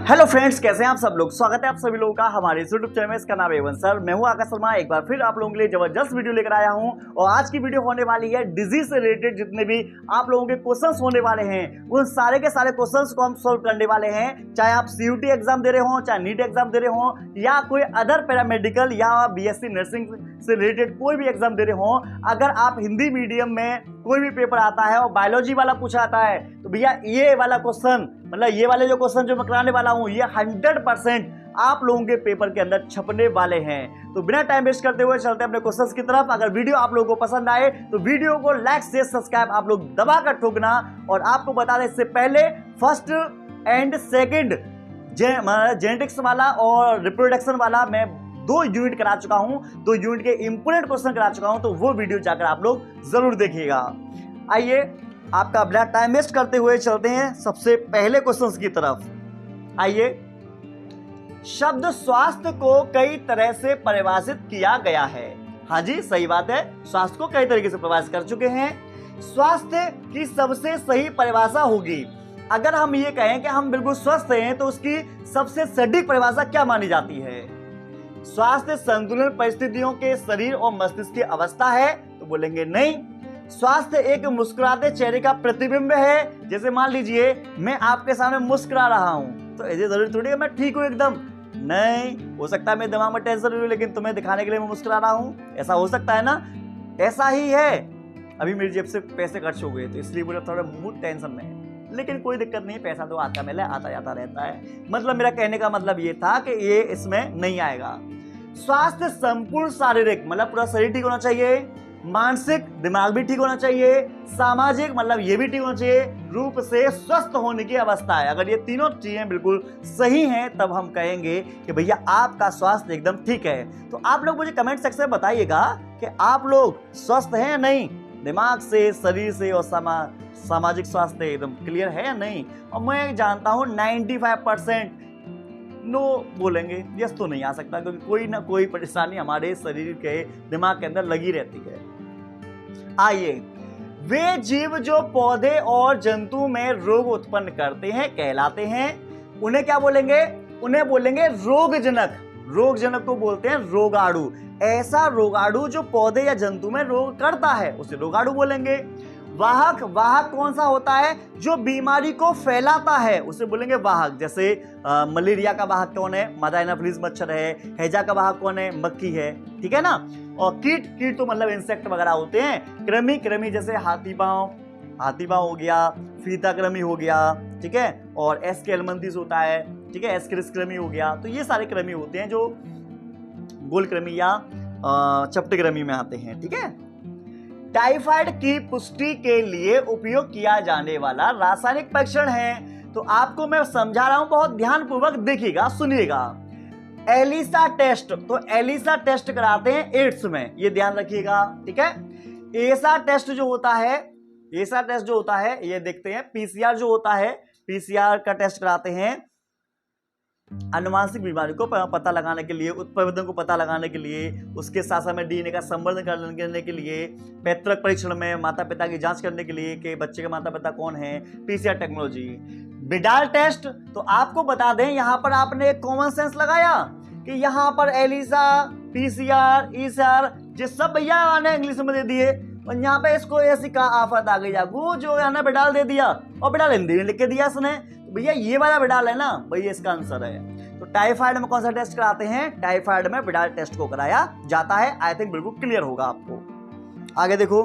Hello friends, कैसे हैं आप सब लोग। स्वागत है आप सभी लोगों का हमारे यूट्यूब चैनल में। इसका नाम है एवन सर। मैं हूं आकाश शर्मा। एक बार फिर आप लोगों के लिए जबरदस्त वीडियो लेकर आया हूं और आज की वीडियो होने वाली है डिजीज से रिलेटेड। जितने भी आप लोगों के क्वेश्चंस होने वाले हैं उन सारे के सारे क्वेश्चंस को हम सोल्व करने वाले हैं। चाहे आप सीयूटी एग्जाम दे रहे हो, चाहे नीट एग्जाम दे रहे हो, या कोई अदर पैरामेडिकल या बीएससी नर्सिंग से रिलेटेड कोई भी एग्जाम दे रहे हो। अगर आप हिंदी मीडियम में कोई भी पेपर आता है और बायोलॉजी वाला पूछा आता है तो भैया ये वाला क्वेश्चन, मतलब ये वाले जो क्वेश्चन जो मैं कराने वाला हूं, ये 100% आप लोगों के पेपर के अंदर छपने वाले हैं। तो बिना टाइम वेस्ट करते हुए चलते हैं अपने क्वेश्चंस की तरफ। अगर वीडियो आप लोगों को पसंद आए तो वीडियो को लाइक शेयर सब्सक्राइब आप लोग दबा कर ठोकना। और आपको बता दें, इससे पहले फर्स्ट एंड सेकेंड जेनेटिक्स वाला और रिप्रोडक्शन वाला मैं 2 यूनिट करा चुका हूं, 2 यूनिट के इंपोर्टेंट क्वेश्चन करा चुका हूं, तो वो वीडियो जाकर आप लोग जरूर देखिएगा। आइए आपका बिना टाइम वेस्ट करते हुए चलते हैं सबसे पहले क्वेश्चन की तरफ। आइए, शब्द स्वास्थ्य को कई तरह से परिभाषित किया गया है। हाँ जी, सही बात है, स्वास्थ्य को कई तरीके से परिभाषित कर चुके हैं। स्वास्थ्य की सबसे सही परिभाषा होगी, अगर हम ये कहें कि हम बिल्कुल स्वस्थ हैं तो उसकी सबसे सटीक परिभाषा क्या मानी जाती है? स्वास्थ्य संतुलन परिस्थितियों के शरीर और मस्तिष्क की अवस्था है, तो बोलेंगे नहीं। स्वास्थ्य एक मुस्कुराते चेहरे का प्रतिबिंब है। जैसे मान लीजिए मैं आपके सामने मुस्कुरा रहा हूं तो ऐसे जरूरी थोड़ी है मैं ठीक हूं एकदम, नहीं। हो सकता है मेरे दिमाग में टेंशन हो लेकिन तुम्हें दिखाने के लिए मैं मुस्कुरा रहा हूं, ऐसा हो सकता है ना। ऐसा ही है, अभी मेरी जेब से पैसे खर्च हो गए तो इसलिए मुझे थोड़ा मूड टेंशन में है, लेकिन कोई दिक्कत नहीं, पैसा तो आता मिले, आता जाता रहता है। मतलब मेरा कहने का मतलब ये था कि ये इसमें नहीं आएगा। स्वास्थ्य संपूर्ण शारीरिक, मतलब पूरा शरीर ठीक होना चाहिए, मानसिक दिमाग भी ठीक होना चाहिए, सामाजिक मतलब ये भी ठीक होना चाहिए, रूप से स्वस्थ होने की अवस्था है। अगर ये तीनों चीजें बिल्कुल सही हैं तब हम कहेंगे कि भैया आपका स्वास्थ्य एकदम ठीक है। तो आप लोग मुझे कमेंट सेक्शन में बताइएगा कि आप लोग स्वस्थ हैं या नहीं, दिमाग से, शरीर से और सामाजिक स्वास्थ्य एकदम क्लियर है या नहीं। और मैं जानता हूं 95% नो बोलेंगे, यस तो नहीं आ सकता, क्योंकि कोई ना कोई परेशानी हमारे शरीर के दिमाग के अंदर लगी रहती है। आइए, वे जीव जो पौधे और जंतु में रोग उत्पन्न करते हैं कहलाते हैं, उन्हें क्या बोलेंगे? उन्हें बोलेंगे रोगजनक। रोगजनक को बोलते हैं रोगाणु। ऐसा रोगाणु जो पौधे या जंतु में रोग करता है उसे रोगाणु बोलेंगे। वाहक, वाहक कौन सा होता है? जो बीमारी को फैलाता है उसे बोलेंगे वाहक। जैसे मलेरिया का वाहक कौन है? मादा एनाफिलिस मच्छर है। हैजा का वाहक कौन है? मक्खी है, ठीक है ना। और कीट, कीट तो मतलब इंसेक्ट वगैरह होते हैं। कृमि, कृमि जैसे हाथी पांव हो गया, फीता कृमि हो गया, ठीक है। और एस्केलमंथिस होता है, ठीक है, एस्केरिस कृमि हो गया। तो ये सारे कृमि होते हैं जो गोल कृमि या चपटे कृमि में आते हैं, ठीक है। टाइफाइड की पुष्टि के लिए उपयोग किया जाने वाला रासायनिक परीक्षण है। तो आपको मैं समझा रहा हूं, बहुत ध्यानपूर्वक देखिएगा, सुनिएगा। एलिसा टेस्ट, तो एलिसा टेस्ट कराते हैं एड्स में, ये ध्यान रखिएगा, ठीक है। एसा टेस्ट जो होता है, ये देखते हैं। पीसीआर जो होता है, पीसीआर का टेस्ट कराते हैं अनुवांशिक बीमारी को पता लगाने के लिए, उत्परिवर्तन को पता लगाने के लिए, उसके साथ साथ में डीएनए का संवर्धन करने के लिए, पैतृक परीक्षण में माता पिता की जांच करने के लिए कि बच्चे के माता पिता कौन है, पीसीआर टेक्नोलॉजी। विडाल टेस्ट, तो आपको बता दें यहां पर आपने एक कॉमन सेंस लगाया कि यहां पर एलिसा, पीसीआर, ईसीआर जिस सब भैया आने इंग्लिश में दे दिए, और यहाँ पे इसको ऐसी का आफत आ गई, वो जो है ना विडाल दे दिया और विडाल हिंदी में लिख के दिया इसने। तो भैया ये वाला विडाल है ना, भैया इसका आंसर है। तो टाइफाइड में कौन सा टेस्ट कराते हैं? टाइफाइड में विडाल टेस्ट को कराया जाता है। आई थिंक बिल्कुल क्लियर होगा आपको। आगे देखो,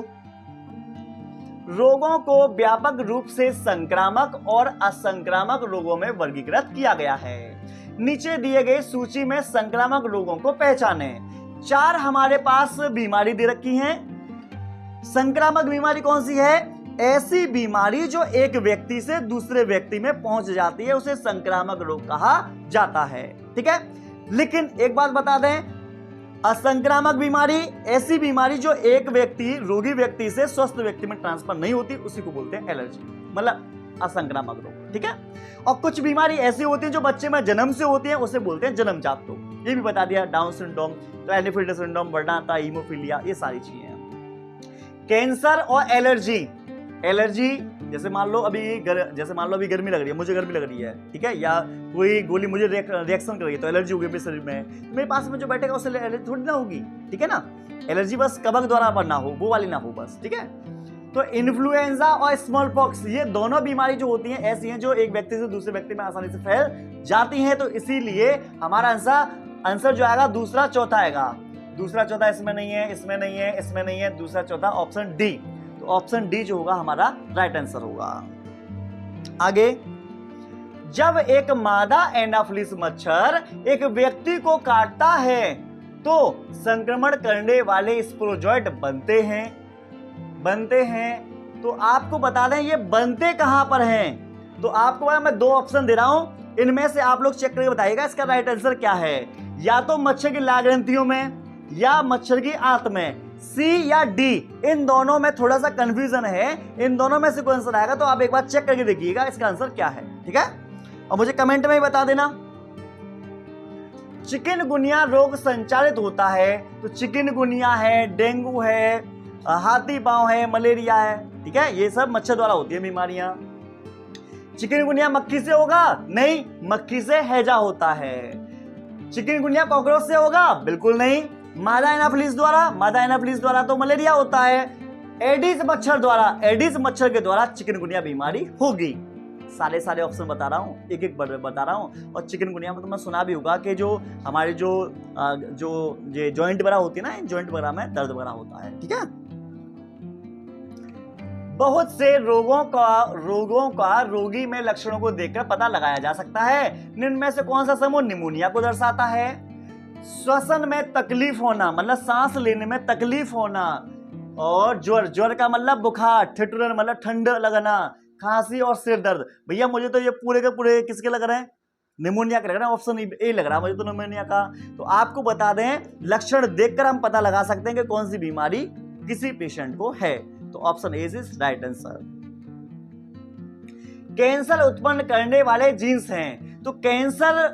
रोगों को व्यापक रूप से संक्रामक और असंक्रामक रोगों में वर्गीकृत किया गया है। नीचे दिए गए सूची में संक्रामक रोगों को पहचाने। 4 हमारे पास बीमारी दे रखी है। संक्रामक बीमारी कौन सी है? ऐसी बीमारी जो एक व्यक्ति से दूसरे व्यक्ति में पहुंच जाती है उसे संक्रामक रोग कहा जाता है, ठीक है। लेकिन एक बात बता दें, असंक्रामक बीमारी ऐसी बीमारी जो एक व्यक्ति, रोगी व्यक्ति से स्वस्थ व्यक्ति में ट्रांसफर नहीं होती, उसी को बोलते हैं एलर्जी, मतलब असंक्रामक रोग, ठीक है। और कुछ बीमारी ऐसी होती है जो बच्चे में जन्म से होती है, उसे बोलते हैं जन्मजात रोग। ये भी बता दिया, डाउन सिंड्रोम, तो एलिफेंटा सिंड्रोम, वर्नाता, हीमोफीलिया, ये सारी चीजें। कैंसर और एलर्जी, एलर्जी जैसे मान लो अभी गर्मी लग रही है, मुझे गर्मी लग रही है, ठीक है, या कोई गोली मुझे रिएक्शन कर रही है तो एलर्जी होगी मेरे शरीर में, तो मेरे पास में जो बैठेगा उससे एलर्जी थोड़ी ना होगी, ठीक है ना। एलर्जी बस कवक द्वारा बनना हो, वो वाली ना हो बस, ठीक है। तो इन्फ्लुएंजा और स्मॉल पॉक्स, ये दोनों बीमारी जो होती हैं ऐसी हैं जो एक व्यक्ति से दूसरे व्यक्ति में आसानी से फैल जाती हैं। तो इसीलिए हमारा आंसर जो आएगा दूसरा चौथा आएगा। दूसरा चौथा इसमें नहीं है, इसमें नहीं है, इसमें नहीं है, दूसरा चौथा ऑप्शन डी। तो ऑप्शन डी जो होगा हमारा राइट आंसर होगा। आगे, जब एक मादा एनाफिलिस मच्छर एक व्यक्ति को काटता है तो संक्रमण करने वाले स्पोरोजोइट बनते हैं। तो आपको बता दें ये बनते कहां पर हैं। तो आपको मैं दो ऑप्शन दे रहा हूं, इनमें से आप लोग चेक करके बताइएगा इसका राइट आंसर क्या है। या तो मच्छर की लाल ग्रंथियों में या मच्छर की आंत में, सी या डी। इन दोनों में थोड़ा सा कंफ्यूजन है, इन दोनों में से कोई आंसर आएगा तो आप एक बार चेक करके देखिएगा इसका आंसर क्या है, ठीक है। और मुझे कमेंट में ही बता देना। चिकनगुनिया रोग संचालित होता है, तो चिकनगुनिया है, डेंगू है, हाथी पांव है, मलेरिया है, ठीक है, ये सब मच्छर द्वारा होती है बीमारियां। चिकनगुनिया मक्खी से होगा? नहीं, मक्खी से हैजा होता है। चिकनगुनिया कॉकरोच से होगा? बिल्कुल नहीं। मादा एनाफिलिस द्वारा तो मलेरिया होता है। एडिस मच्छर के द्वारा चिकनगुनिया बीमारी होगी। सारे ऑप्शन बता रहा हूँ, एक एक बता रहा हूँ। और चिकनगुनिया में तो मैं सुना भी होगा कि जो हमारे जो जॉइंट वगैरह होती है ना, जॉइंट वगैरह में दर्द वगैरह होता है, ठीक है। बहुत से रोगों का रोगी में लक्षणों को देखकर पता लगाया जा सकता है। निम्न में से कौन सा समूह निमोनिया को दर्शाता है? श्वसन में तकलीफ होना, मतलब सांस लेने में तकलीफ होना, और ज्वर का मतलब बुखार, ठिठुरन मतलब ठंड लगना, खांसी और सिर दर्द। भैया मुझे तो ये पूरे के पूरे किसके लग रहे हैं? निमोनिया का लग रहा है, ऑप्शन ए लग रहा है मुझे तो निमोनिया का। तो आपको बता दें, लक्षण देखकर हम पता लगा सकते हैं कि कौन सी बीमारी किसी पेशेंट को है। तो option A is right answer. Cancer उत्पन्न करने वाले जीन्स हैं, तो कैंसर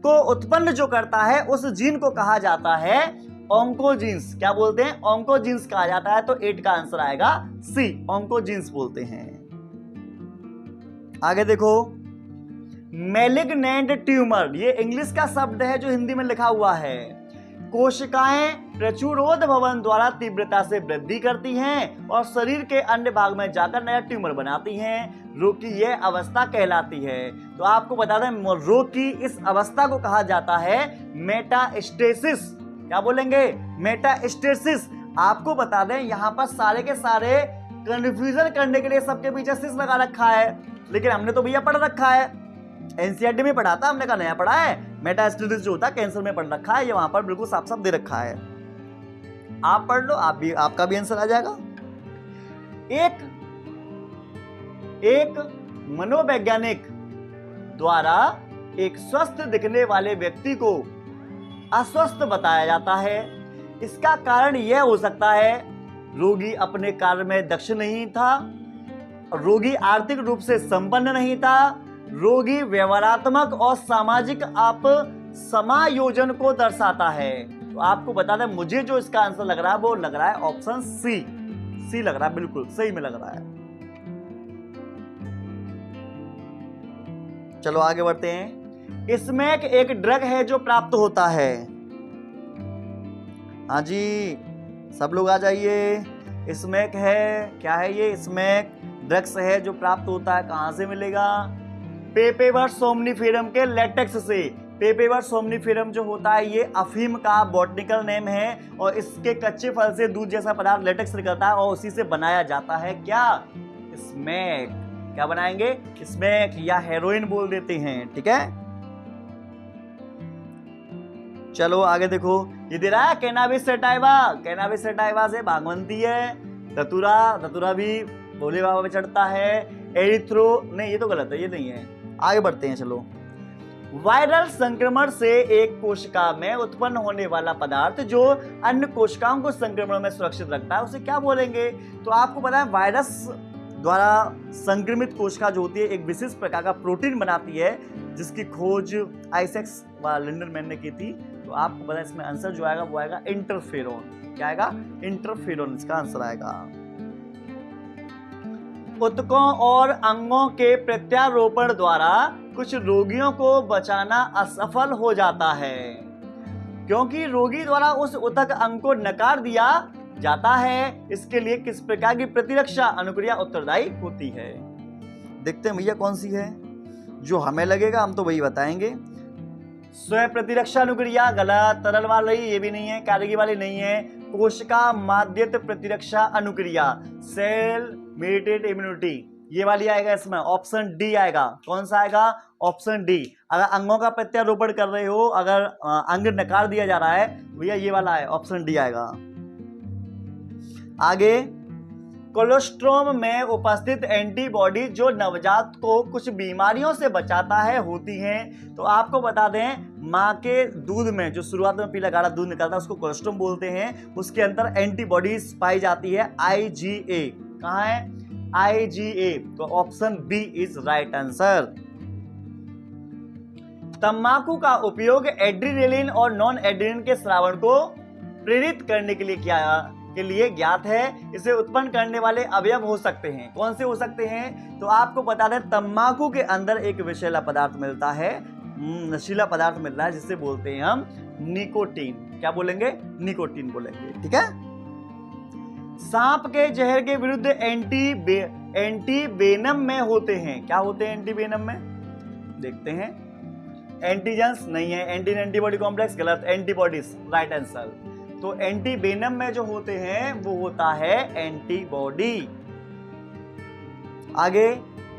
को उत्पन्न जो करता है उस जीन को कहा जाता है ऑन्कोजीन्स। क्या बोलते हैं? ऑन्कोजीन्स कहा जाता है। तो 8 का आंसर आएगा सी, ऑन्कोजीन्स बोलते हैं। आगे देखो, मैलिग्नेंट ट्यूमर, ये इंग्लिश का शब्द है जो हिंदी में लिखा हुआ है। कोशिकाएं प्रचुरोध भवन द्वारा तीव्रता से वृद्धि करती हैं और शरीर के अन्य भाग में जाकर नया ट्यूमर बनाती हैं। रोग की यह अवस्था कहलाती है। तो आपको बता दें, रोग की इस अवस्था को कहा जाता है मेटास्टेसिस। क्या बोलेंगे? मेटास्टेसिस। आपको बता दें, यहां पर सारे के सारे कंफ्यूजन करने के लिए सबके पीछे सिस लगा रखा है, लेकिन हमने तो भैया पढ़ रखा है, एनसीईआरटी में पढ़ा था हमने, का नया पढ़ा है। मेटास्टेसिस जो होता है कैंसर में पढ़ रखा है, ये वहां पर बिल्कुल साफ साफ दे रखा है। आप पढ़ लो, आपका भी आंसर आ जाएगा। एक मनोवैज्ञानिक द्वारा एक स्वस्थ दिखने वाले व्यक्ति को अस्वस्थ बताया जाता है। इसका कारण यह हो सकता है रोगी अपने कार्य में दक्ष नहीं था, रोगी आर्थिक रूप से संपन्न नहीं था, रोगी व्यवहारात्मक और सामाजिक आप समायोजन को दर्शाता है। तो आपको बता दें, मुझे जो इसका आंसर लग रहा है वो लग रहा है ऑप्शन सी लग रहा है, बिल्कुल सही में लग रहा है। चलो आगे बढ़ते हैं। स्मैक एक ड्रग है जो प्राप्त होता है। हाँ जी, सब लोग आ जाइए। स्मैक है, क्या है ये? स्मैक ड्रग्स है जो प्राप्त होता है। कहां से मिलेगा? पेपेवर सोमनिफेरम के लेटेक्स से। पेपेवर सोमनिफेरम जो होता है ये अफीम का बॉटनिकल नेम है, और इसके कच्चे फल से दूध जैसा पदार्थ लेटेक्स निकलता है और उसी से बनाया जाता है क्या? स्मैक। क्या बनाएंगे? स्मैक या हेरोइन बोल देते हैं, ठीक है। चलो आगे देखो, ये दे रहा है कैनाबिस सैटाइवा। कैनाबिस सैटाइवा से भागवंती है। धतूरा भी भोले बाबा पे चढ़ता है। एरिथ्रो, नहीं ये तो गलत है, ये नहीं है। आगे बढ़ते हैं, चलो। वायरल संक्रमण से एक कोशिका में उत्पन्न होने वाला पदार्थ जो अन्य कोशिकाओं को संक्रमण में सुरक्षित रखता है उसे क्या बोलेंगे? तो आपको पता है, वायरस द्वारा संक्रमित कोशिका जो होती है एक विशेष प्रकार का प्रोटीन बनाती है, जिसकी खोज आइजैक्स व लिंडरमैन ने की थी। तो आपको पता है इसमें आंसर जो आएगा वो आएगा इंटरफेरोन। क्या आएगा? इंटरफेरोन इसका आंसर आएगा। ऊतकों और अंगों के प्रत्यारोपण द्वारा कुछ रोगियों को बचाना असफल हो जाता है, क्योंकि रोगी द्वारा उस ऊतक अंग को नकार दिया जाता है। इसके लिए किस प्रकार की प्रतिरक्षा अनुक्रिया उत्तरदायी होती है? देखते हैं भैया कौन सी है, जो हमें लगेगा हम तो वही बताएंगे। स्वयं प्रतिरक्षा अनुक्रिया गलत, तरल वाली ये भी नहीं है, कार्यगी वाली नहीं है। कोशिका माध्यस्थ प्रतिरक्षा अनुक्रिया, सेल मेडिएटेड इम्यूनिटी, ये वाली आएगा इसमें, ऑप्शन डी आएगा। कौन सा आएगा? Option D. अगर अंगों का प्रत्यारोपण कर रहे हो, अगर अंग नकार दिया जा रहा है, भैया ये वाला है, ऑप्शन डी आएगा। आगे, कोलोस्ट्रोम में उपस्थित एंटीबॉडी जो नवजात को कुछ बीमारियों से बचाता है होती हैं। तो आपको बता दें, माँ के दूध में जो शुरुआत में पीला गाढ़ा दूध निकलता है उसको कोलोस्ट्रोम बोलते हैं। उसके अंदर एंटीबॉडीज पाई जाती है, IgA। कहाँ है? IgA। तो option B is right answer. तंबाकू का उपयोग एड्रीनलिन और नॉन एड्रीनलिन के स्रावण को प्रेरित करने के लिए ज्ञात है। इसे उत्पन्न करने वाले अवयव हो सकते हैं। कौन से हो सकते हैं? तो आपको बता दें, तंबाकू के अंदर एक विषैला पदार्थ मिलता है, नशीला पदार्थ मिल रहा है, जिसे बोलते हैं हम निकोटीन। क्या बोलेंगे? निकोटीन बोलेंगे। ठीक है। सांप के जहर के विरुद्ध एंटीवेनम में होते हैं। क्या होते हैं एंटीवेनम में? देखते हैं। एंटीजेंस नहीं है, एंटीजन एंटीबॉडी कॉम्प्लेक्स गलत, एंटीबॉडीज राइट आंसर। तो एंटीवेनम में जो होते हैं वो होता है एंटीबॉडी। आगे,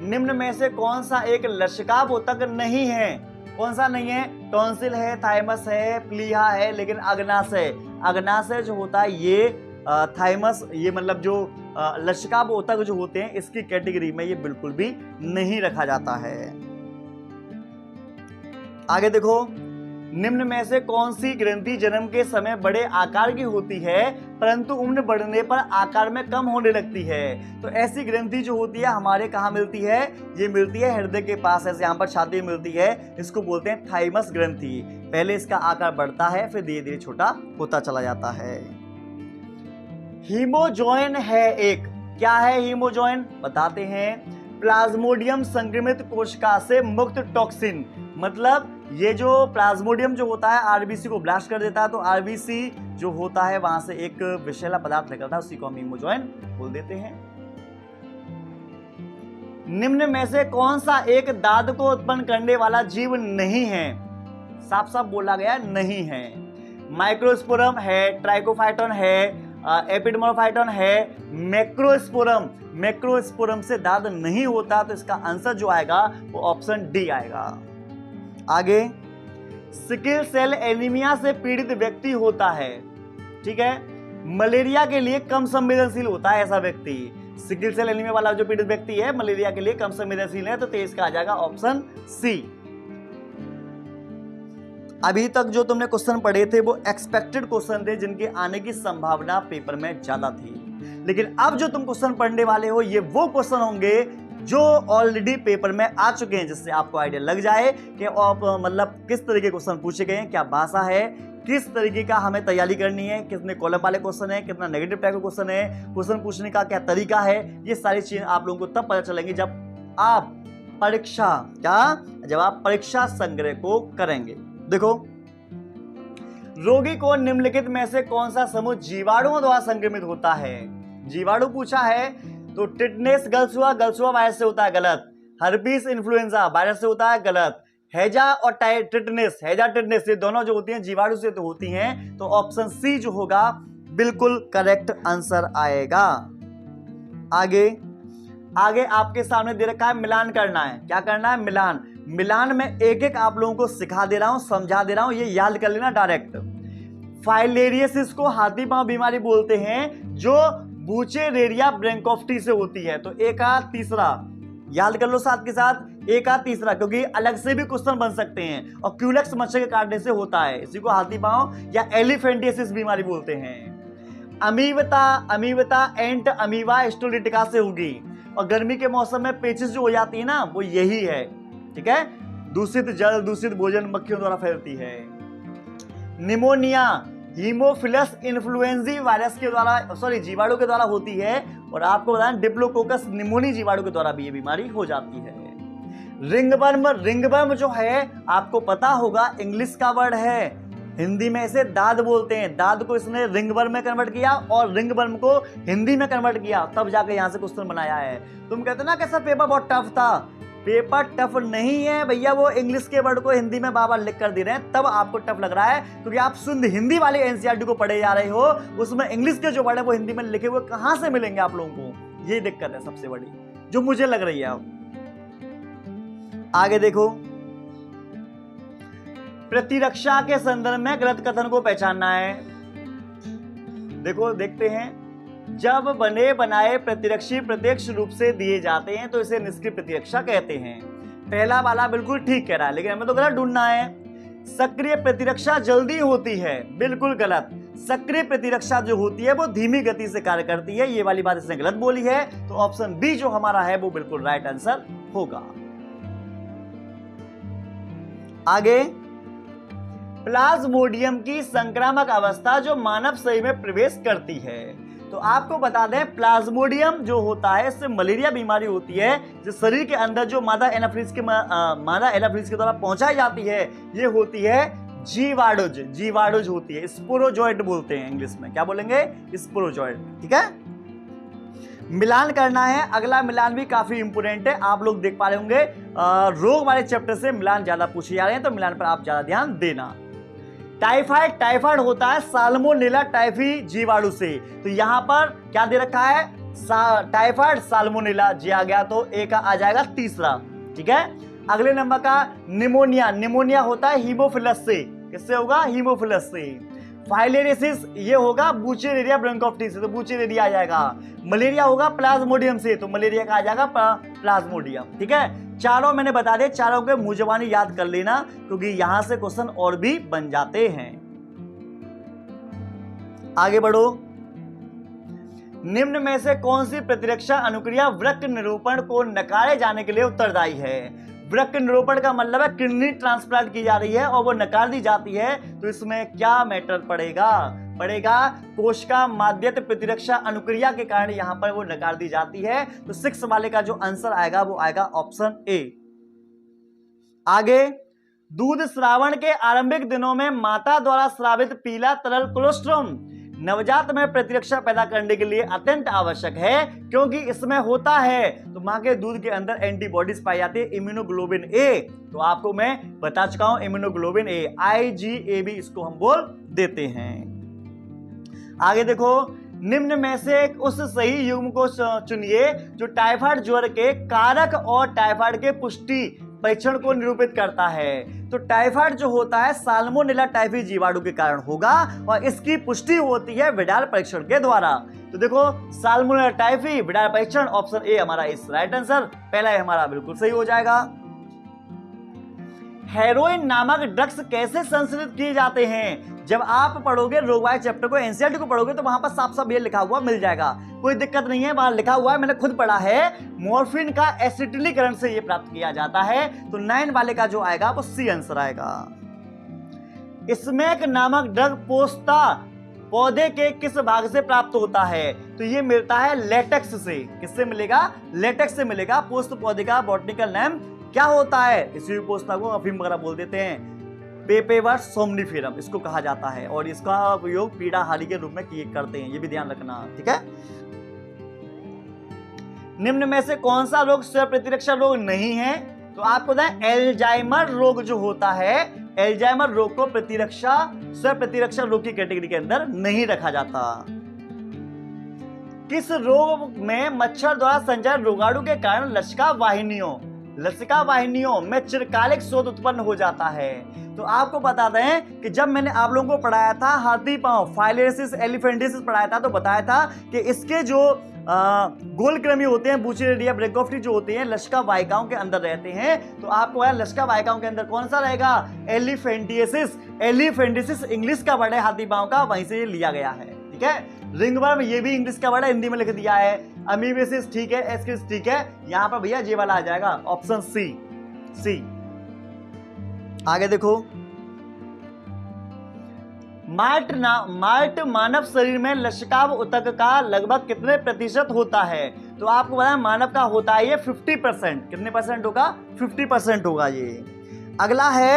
निम्न में से कौन सा एक लसिकाभ ऊतक नहीं है? कौन सा नहीं है? टॉन्सिल है, थाइमस है, प्लीहा है, लेकिन अग्नाशय। अग्नाशय जो होता है ये थाइमस, ये मतलब जो लसिकाभ ऊतक जो होते हैं इसकी कैटेगरी में ये बिल्कुल भी नहीं रखा जाता है। आगे देखो, निम्न में से कौन सी ग्रंथि जन्म के समय बड़े आकार की होती है परंतु उम्र बढ़ने पर आकार में कम होने लगती है? तो ऐसी ग्रंथि जो होती है हमारे कहाँ मिलती है? ये मिलती है हृदय के पास, ऐसे यहाँ पर छाती में मिलती है। इसको बोलते हैं थाइमस ग्रंथि। पहले इसका आकार बढ़ता है, फिर धीरे धीरे छोटा होता चला जाता है। हीमोजोइन है एक। क्या है हीमोजोइन? बताते हैं। प्लाज्मोडियम संक्रमित कोशिका से मुक्त टॉक्सिन। मतलब ये जो प्लाज्मोडियम जो होता है आरबीसी को ब्लास्ट कर देता है, तो आरबीसी जो होता है वहां से एक विषैला पदार्थ निकलता है, उसी को हम हीमोजोइन बोल देते हैं। निम्न में से कौन सा एक दाद को उत्पन्न करने वाला जीव नहीं है? साफ साफ बोला गया नहीं है। माइक्रोस्पोरम है, ट्राइकोफाइटोन है, एपिडमोफाइटोन है, मैक्रोस्पोरम। मैक्रोस्पोरम से दाद नहीं होता, तो इसका आंसर जो आएगा वो ऑप्शन डी आएगा। आगे, सिकल सेल एनीमिया से पीड़ित व्यक्ति होता है, ठीक है, मलेरिया के लिए कम संवेदनशील होता है ऐसा व्यक्ति। सिकल सेल एनीमिया वाला जो पीड़ित व्यक्ति है मलेरिया के लिए कम संवेदनशील है, तो इसका आ जाएगा ऑप्शन सी। अभी तक जो तुमने क्वेश्चन पढ़े थे वो एक्सपेक्टेड क्वेश्चन थे, जिनके आने की संभावना पेपर में ज्यादा थी। लेकिन अब जो तुम क्वेश्चन पढ़ने वाले हो ये वो क्वेश्चन होंगे जो ऑलरेडी पेपर में आ चुके हैं, जिससे आपको आइडिया लग जाए कि मतलब किस तरह के क्वेश्चन पूछे गए हैं, क्या भाषा है, किस तरीके का हमें तैयारी करनी है, कितने कॉलम वाले क्वेश्चन है, कितना नेगेटिव टाइप का क्वेश्चन है, क्वेश्चन पूछने का क्या तरीका है। ये सारी चीजें आप लोगों को तब पता चलेंगी जब आप परीक्षा संग्रह को करेंगे। देखो, रोगी को निम्नलिखित में से कौन सा समूह जीवाणुओं द्वारा संक्रमित होता है? जीवाणु पूछा है, तो टिटनेस गलसुआ वायरस से होता है, गलत। हर्पीस इन्फ्लुएंजा वायरस से होता है, गलत। हैजा और टिटनेस ये दोनों जो होती हैं जीवाणु से तो होती हैं, तो ऑप्शन सी जो होगा बिल्कुल करेक्ट आंसर आएगा। आगे आपके सामने दे रखा है मिलान करना है। क्या करना है? मिलान में एक एक आप लोगों को सिखा दे रहा हूं, समझा दे रहा हूं, ये याद कर लेना डायरेक्ट। फाइलेरियसिस को हाथी पांव बीमारी बोलते हैं, जो बुचेरेरिया ब्रैंकोफ्टी से होती है। तो एक आ तीसरा याद कर लो साथ के साथ, एक आ तीसरा, क्योंकि अलग से भी क्वेश्चन बन सकते हैं। और क्यूलेक्स मच्छर के काटने से होता है, इसी को हाथी पांव या एलिफेंटियसिस बीमारी बोलते हैं। अमीवता एंट अमीवा स्टोलिटिका से होगी। और गर्मी के मौसम में पेचिस जो हो जाती है ना, वो यही है, ठीक है। दूषित जल, दूषित भोजन मक्खियों द्वारा फैलती है। निमोनिया हीमोफिलस इन्फ्लुएंजी वायरस के द्वारा, जीवाणु के द्वारा होती है, और आपको बताएं डिप्लोकोकस निमोनी जीवाणु के द्वारा भी ये बीमारी हो जाती है। रिंगवर्म जो है आपको पता होगा इंग्लिश का वर्ड है, हिंदी में इसे दाद बोलते हैं। दाद को इसने रिंगवर्म में कन्वर्ट किया और रिंगवर्म को हिंदी में कन्वर्ट किया, तब जाके यहां से क्वेश्चन बनाया है। तुम कहते ना कैसा पेपर बहुत टफ था, पेपर टफ नहीं है भैया, वो इंग्लिश के वर्ड को हिंदी में बार बार लिख कर दे रहे हैं, तब आपको टफ लग रहा है, क्योंकि आप शुद्ध हिंदी वाले एनसीईआरटी को पढ़े जा रहे हो, उसमें इंग्लिश के जो वर्ड है वो हिंदी में लिखे हुए कहां से मिलेंगे आप लोगों को। ये दिक्कत है सबसे बड़ी जो मुझे लग रही है। आगे देखो, प्रतिरक्षा के संदर्भ में गलत कथन को पहचानना है। देखो देखते हैं, जब बने बनाए प्रतिरक्षी प्रत्यक्ष रूप से दिए जाते हैं तो इसे निष्क्रिय प्रतिरक्षा कहते हैं। पहला वाला बिल्कुल ठीक कह रहा है, लेकिन हमें तो गलत ढूंढना है। सक्रिय प्रतिरक्षा जल्दी होती है, बिल्कुल गलत। सक्रिय प्रतिरक्षा जो होती है वो धीमी गति से कार्य करती है, ये वाली बात इसने गलत बोली है, तो ऑप्शन बी जो हमारा है वो बिल्कुल राइट आंसर होगा। आगे, प्लाज्मोडियम की संक्रामक अवस्था जो मानव शरीर में प्रवेश करती है। तो आपको बता दें, प्लाज्मोडियम जो होता है इससे मलेरिया बीमारी होती है, जो शरीर के अंदर जो मादा एनाफिलिस के द्वारा पहुंचाई जाती है, ये होती है जीवाणुज होती है, स्पोरोजोइट बोलते हैं इंग्लिश में, क्या बोलेंगे, स्पोरोजोइट। ठीक है, मिलान करना है। अगला मिलान भी काफी इंपोर्टेंट है, आप लोग देख पा रहे होंगे रोग वाले चैप्टर से मिलान ज्यादा पूछे जा रहे हैं, तो मिलान पर आप ज्यादा ध्यान देना। टाइफाइड होता है साल्मोनेला टाइफी जीवाणु से, तो यहां पर क्या दे रखा है, टाइफाइड साल्मोनेला जी आ गया, तो ए का आ जाएगा तीसरा। ठीक है, अगले नंबर का निमोनिया होता है हीमोफिलस से, किससे होगा, हीमोफिलस से। फाइलेरियसिस ये होगा बुचेरेरिया ब्रोंकोप्टिस से, तो बुचेरेरिया आ जाएगा। मलेरिया होगा प्लाज्मोडियम से, तो मलेरिया का आ जाएगा प्लाज्मोडियम। ठीक है, चारों मैंने बता दिए, चारों के मुंह जबानी याद कर लेना, क्योंकि यहां से क्वेश्चन और भी बन जाते हैं। आगे बढ़ो, निम्न में से कौन सी प्रतिरक्षा अनुक्रिया वृक्क निरूपण को नकारे जाने के लिए उत्तरदायी है। वृक्क निरूपण का मतलब है किडनी ट्रांसप्लांट की जा रही है और वो नकार दी जाती है, तो इसमें क्या मैटर पड़ेगा कोशिका माध्यस्थ प्रतिरक्षा अनुक्रिया के कारण यहां पर वो नकार दी जाती है, तो 6 वाले का जो आंसर आएगा वो आएगा ऑप्शन ए। आगे, दूध श्रावण के आरंभिक दिनों में माता द्वारा श्रावित पीला तरल कोलोस्ट्रम नवजात में प्रतिरक्षा पैदा करने के लिए अत्यंत आवश्यक है, क्योंकि इसमें होता है तो मां के दूध के अंदर एंटीबॉडीज पाई जाती है, इम्यूनोग्लोबिन ए। तो आपको मैं बता चुका हूं, इम्यूनोग्लोबिन ए, IgA भी इसको हम बोल देते हैं। आगे देखो, निम्न में से उस सही युग्म को चुनिए जो टाइफाइड ज्वर के कारक और टाइफाइड के पुष्टि परीक्षण को निरूपित करता है। तो टाइफाइड जो होता है साल्मोनेला टाइफी जीवाणु के कारण होगा और इसकी पुष्टि होती है विडाल परीक्षण के द्वारा। तो देखो, साल्मोनेला टाइफी विडाल परीक्षण, ऑप्शन ए हमारा इस राइट आंसर, पहला है हमारा बिल्कुल सही हो जाएगा। हेरोइन नामक ड्रग्स कैसे संश्लेषित किए जाते हैं। जब आप पढ़ोगे रोगवाई चैप्टर को, एनसीईआरटी को पढ़ोगे, तो वहां पर साफ साफ ये लिखा हुआ मिल जाएगा, कोई दिक्कत नहीं है, वहां लिखा हुआ है, मैंने खुद पढ़ा है। मॉर्फिन का एसिटिलीकरण से ये प्राप्त किया जाता है, तो 9 वाले का जो आएगा वो सी आंसर आएगा। स्मैक नामक ड्रग पोस्ता पौधे के किस भाग से प्राप्त होता है। तो ये मिलता है लेटेक्स से। किससे मिलेगा, लेटेक्स से मिलेगा। पोस्त पौधे का बॉटनिकल नेम क्या होता है, इसी पोस्ता को अफीम वगैरह बोल देते हैं, पेपेवर्स सोमनिफेरम इसको कहा जाता है, और इसका उपयोग पीड़ाहारी के रूप में करते हैं, ये भी ध्यान रखना। ठीक है, निम्न में से कौन सा रोग स्व प्रतिरक्षा रोग नहीं है। तो आपको बताएं, एल्जाइमर रोग जो होता है, एल्जाइमर रोग को स्व प्रतिरक्षा रोग की कैटेगरी के अंदर नहीं रखा जाता। किस रोग में मच्छर द्वारा संचालित रोगाणु के कारण लसिका वाहिनियों में चिरकालिक शोध उत्पन्न हो जाता है। तो आपको बता दें कि जब मैंने आप लोगों को पढ़ाया था हाथी पांव, फाइलेरियसिस एलिफेंटिसिस पढ़ाया था, तो बताया था कि इसके जो गोलकृमि होते हैं, बुचेरेरिया ब्रैंकोप्टिस जो होते हैं, लसिका वाहिकाओं के अंदर रहते हैं। तो आपको लसिका वाहिकाओं के अंदर कौन सा रहेगा, एलिफेंटिसिस इंग्लिश का वर्ड है हाथी पांव का, वहीं से लिया गया है। ठीक है, रिंगवर्म ये भी इंग्लिश का वर्ड है, हिंदी में लिख दिया है। अमीबेसिस ठीक है, एस्किस ठीक है, यहां पर भैया ये वाला आ जाएगा ऑप्शन सी। आगे देखो, मार्ट मानव शरीर में लसिकाव ऊतक का लगभग कितने प्रतिशत होता है? तो आपको बताया मानव का होता है ये 50%। कितने परसेंट होगा? 50% होगा ये। अगला है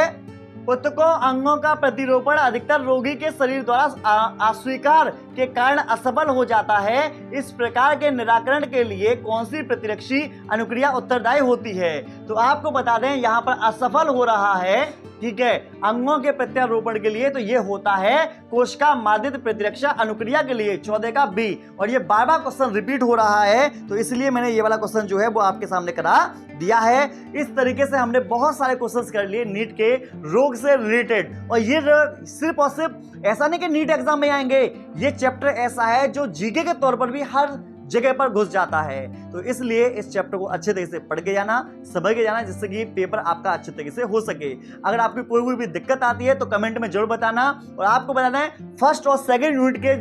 ऊतकों अंगों का प्रतिरोपण अधिकतर रोगी के शरीर द्वारा अस्वीकार के कारण असफल हो जाता है। इस प्रकार के निराकरण के लिए कौन सी प्रतिरक्षी अनुक्रिया उत्तरदायी होती है? तो आपको बता दें यहाँ पर असफल हो रहा है, ठीक है, अंगों के प्रत्यारोपण के लिए, तो ये होता है कोशिका माध्यित प्रतिरक्षा अनुक्रिया के लिए, 14 का बी। और ये बार बार क्वेश्चन रिपीट हो रहा है, तो इसलिए मैंने ये वाला क्वेश्चन जो है वो आपके सामने करा दिया है। इस तरीके से हमने बहुत सारे क्वेश्चंस कर लिए नीट के रोग से रिलेटेड। और ये सिर्फ और सिर्फ ऐसा नहीं कि नीट एग्जाम में आएंगे, ये चैप्टर ऐसा है जो जीके के तौर पर भी हर जगह पर घुस जाता है। तो इसलिए इस चैप्टर को अच्छे तरीके से पढ़ के जाना, समझ के जाना, जिससे कि पेपर आपका अच्छे तरीके से हो सके। अगर आपकी कोई भी दिक्कत आती है तो कमेंट में जरूर बताना। और आपको बताना है फर्स्ट और सेकंड यूनिट के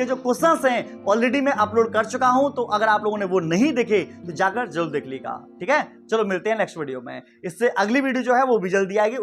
जो क्वेश्चंस हैं ऑलरेडी मैं अपलोड कर चुका हूं, तो अगर आप लोगों ने वो नहीं देखे तो जाकर जरूर देख लीजिएगा। ठीक है, चलो मिलते हैं नेक्स्ट वीडियो में। इससे अगली वीडियो जो है वो भी जल्दी आएगी।